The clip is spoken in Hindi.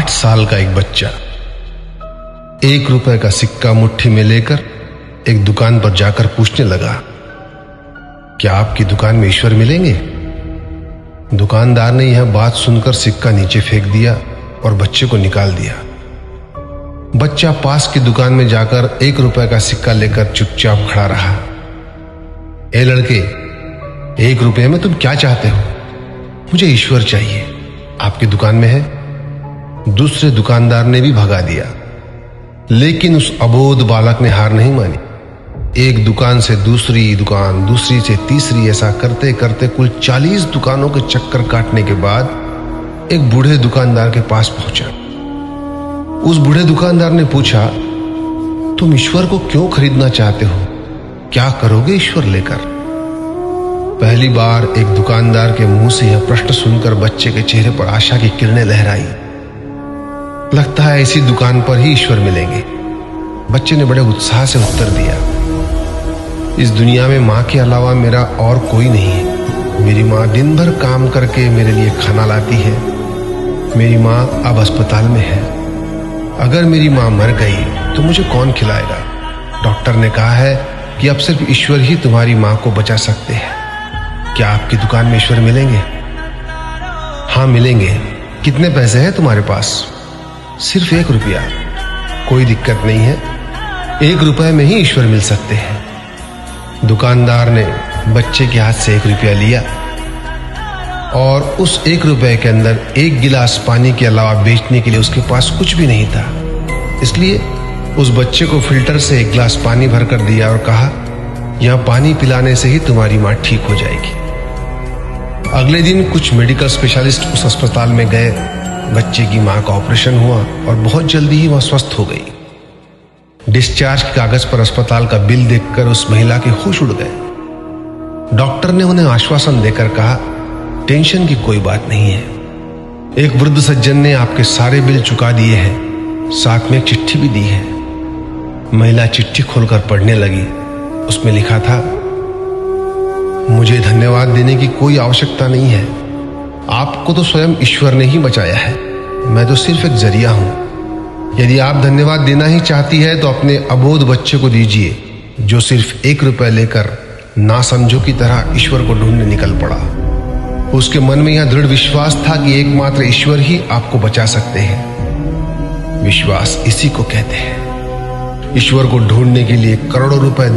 8 साल का एक बच्चा 1 रुपए का सिक्का मुट्ठी में लेकर एक दुकान पर जाकर पूछने लगा, क्या आपकी दुकान में ईश्वर मिलेंगे? दुकानदार ने यह बात सुनकर सिक्का नीचे फेंक दिया और बच्चे को निकाल दिया। बच्चा पास की दुकान में जाकर 1 रुपए का सिक्का लेकर चुपचाप खड़ा रहा। ए लड़के, 1 रुपए में तुम क्या चाहते हो? मुझे ईश्वर चाहिए, आपकी दुकान में है। दूसरे दुकानदार ने भी भगा दिया, लेकिन उस अबोध बालक ने हार नहीं मानी। एक दुकान से दूसरी दुकान, दूसरी से तीसरी, ऐसा करते करते कुल 40 दुकानों के चक्कर काटने के बाद एक बूढ़े दुकानदार के पास पहुंचा। उस बूढ़े दुकानदार ने पूछा, तुम ईश्वर को क्यों खरीदना चाहते हो? क्या करोगे ईश्वर लेकर? पहली बार एक दुकानदार के मुंह से यह प्रश्न सुनकर बच्चे के चेहरे पर आशा की किरणें लहराई। लगता है इसी दुकान पर ही ईश्वर मिलेंगे। बच्चे ने बड़े उत्साह से उत्तर दिया, इस दुनिया में मां के अलावा मेरा और कोई नहीं है। मेरी मां दिन भर काम करके मेरे लिए खाना लाती है। मेरी मां अब अस्पताल में है। अगर मेरी मां मर गई तो मुझे कौन खिलाएगा? डॉक्टर ने कहा है कि अब सिर्फ ईश्वर ही तुम्हारी मां को बचा सकते हैं। क्या आपकी दुकान में ईश्वर मिलेंगे? हाँ, मिलेंगे। कितने पैसे हैं तुम्हारे पास? सिर्फ 1 रुपया। कोई दिक्कत नहीं है, 1 रुपए में ही ईश्वर मिल सकते हैं। दुकानदार ने बच्चे के हाथ से 1 रुपया लिया और उस 1 रुपए के अंदर 1 गिलास पानी के अलावा बेचने के लिए उसके पास कुछ भी नहीं था। इसलिए उस बच्चे को फिल्टर से 1 गिलास पानी भरकर दिया और कहा, यह पानी पिलाने से ही तुम्हारी मां ठीक हो जाएगी। अगले दिन कुछ मेडिकल स्पेशलिस्ट उस अस्पताल में गए। बच्चे की मां का ऑपरेशन हुआ और बहुत जल्दी ही वह स्वस्थ हो गई। डिस्चार्ज के कागज पर अस्पताल का बिल देखकर उस महिला के होश उड़ गए। डॉक्टर ने उन्हें आश्वासन देकर कहा, टेंशन की कोई बात नहीं है। एक वृद्ध सज्जन ने आपके सारे बिल चुका दिए हैं, साथ में एक चिट्ठी भी दी है। महिला चिट्ठी खोलकर पढ़ने लगी। उसमें लिखा था, मुझे धन्यवाद देने की कोई आवश्यकता नहीं है। आपको तो स्वयं ईश्वर ने ही बचाया है। मैं तो सिर्फ एक जरिया हूं। यदि आप धन्यवाद देना ही चाहती है तो अपने अबोध बच्चे को दीजिए, जो सिर्फ 1 रुपए लेकर नासमझों की तरह ईश्वर को ढूंढने निकल पड़ा। उसके मन में यह दृढ़ विश्वास था कि एकमात्र ईश्वर ही आपको बचा सकते हैं। विश्वास इसी को कहते हैं। ईश्वर को ढूंढने के लिए करोड़ों रुपए